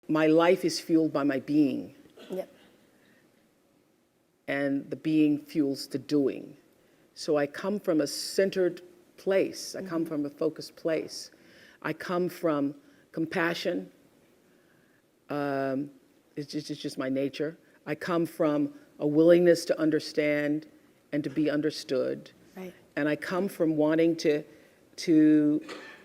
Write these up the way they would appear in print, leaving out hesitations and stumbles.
my life is fueled by my being. Yep. And the being fuels the doing. So I come from a centered place. I come from a focused place. I come from compassion. It's just my nature. I come from a willingness to understand and to be understood. Right. And I come from wanting to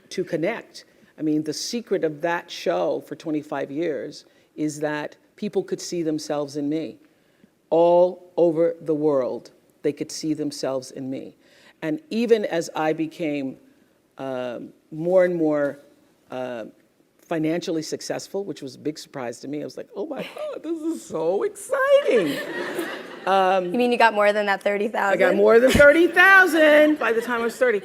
connect. I mean, the secret of that show for 25 years is that people could see themselves in me. All over the world, they could see themselves in me. And even as I became more and more financially successful, which was a big surprise to me, I was like, oh my God, this is so exciting. You mean you got more than that 30,000? I got more than 30,000 by the time I was 30.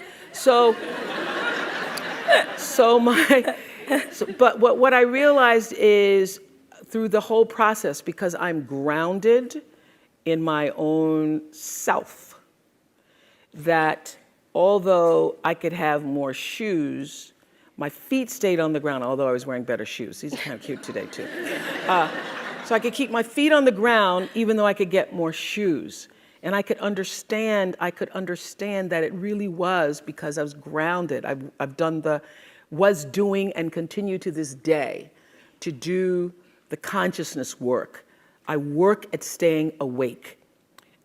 But what I realized is through the whole process, because I'm grounded in my own self, that although I could have more shoes, my feet stayed on the ground, although I was wearing better shoes. These are kind of cute today, too. So I could keep my feet on the ground, even though I could get more shoes. And I could understand that it really was because I was grounded. Was doing and continue to this day to do the consciousness work. I work at staying awake.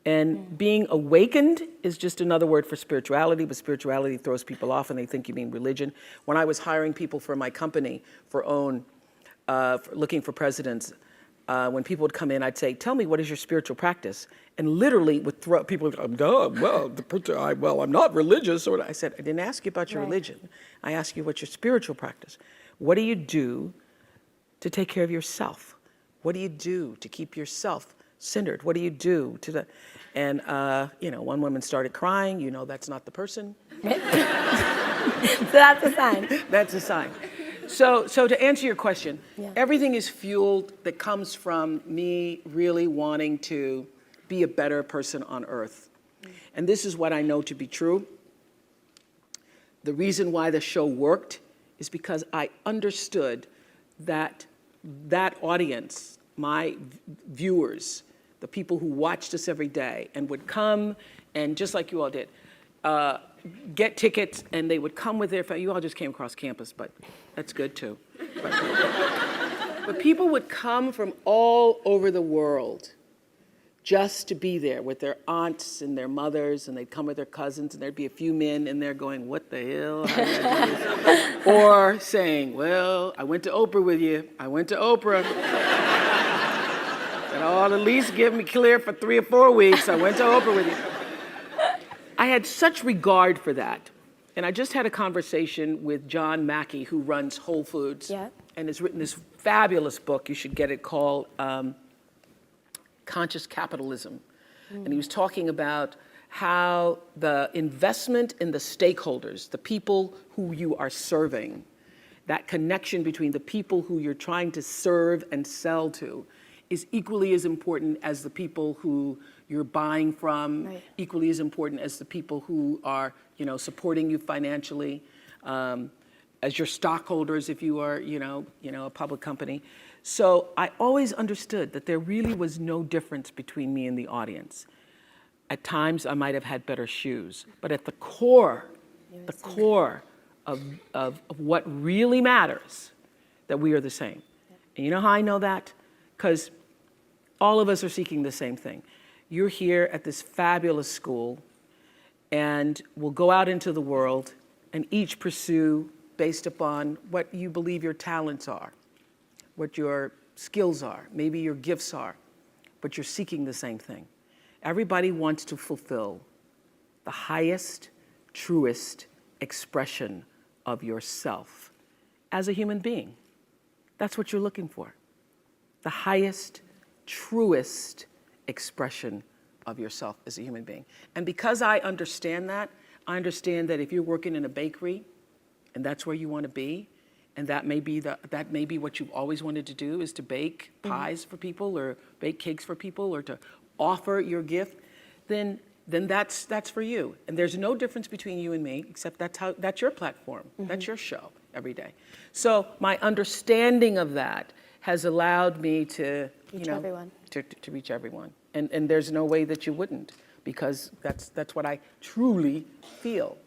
And being awakened is just another word for spirituality, but spirituality throws people off and they think you mean religion. When I was hiring people for my company looking for presidents, when people would come in, I'd say, tell me, what is your spiritual practice? And literally would throw, people would go, well, I'm not religious. Or I said, I didn't ask you about your religion. I asked you what's your spiritual practice. What do you do to take care of yourself? What do you do to keep yourself centered? What do you do to the, and one woman started crying, that's not the person. So that's a sign. That's a sign. So to answer your question, everything is fueled that comes from me really wanting to be a better person on earth. And this is what I know to be true. The reason why the show worked is because I understood that audience, my viewers, the people who watched us every day and would come and just like you all did, get tickets, and they would come with their family. You all just came across campus, but that's good too. But people would come from all over the world just to be there with their aunts and their mothers, and they'd come with their cousins, and there'd be a few men in there going, what the hell? How did I do this? Or saying, well, I went to Oprah with you. I went to Oprah. And at least give me clear for 3 or 4 weeks. I went to Oprah with you. I had such regard for that. And I just had a conversation with John Mackey, who runs Whole Foods, and has written this fabulous book. You should get it, called Conscious Capitalism. And he was talking about how the investment in the stakeholders, the people who you are serving, that connection between the people who you're trying to serve and sell to, is equally as important as the people who you're buying from, equally as important as the people who are, supporting you financially, as your stockholders if you are, a public company. So I always understood that there really was no difference between me and the audience. At times I might have had better shoes, but at the core of what really matters, that we are the same. And you know how I know that? Because all of us are seeking the same thing. You're here at this fabulous school, and we'll go out into the world and each pursue based upon what you believe your talents are, what your skills are, maybe your gifts are, but you're seeking the same thing. Everybody wants to fulfill the highest, truest expression of yourself as a human being. That's what you're looking for. The highest, truest expression of yourself as a human being. And because I understand that if you're working in a bakery and that's where you want to be, and that may be what you've always wanted to do, is to bake pies for people or bake cakes for people or to offer your gift, then that's for you. And there's no difference between you and me, except that's your platform. That's your show every day. So my understanding of that has allowed me to, Reach everyone. To reach everyone. And there's no way that you wouldn't, because that's what I truly feel.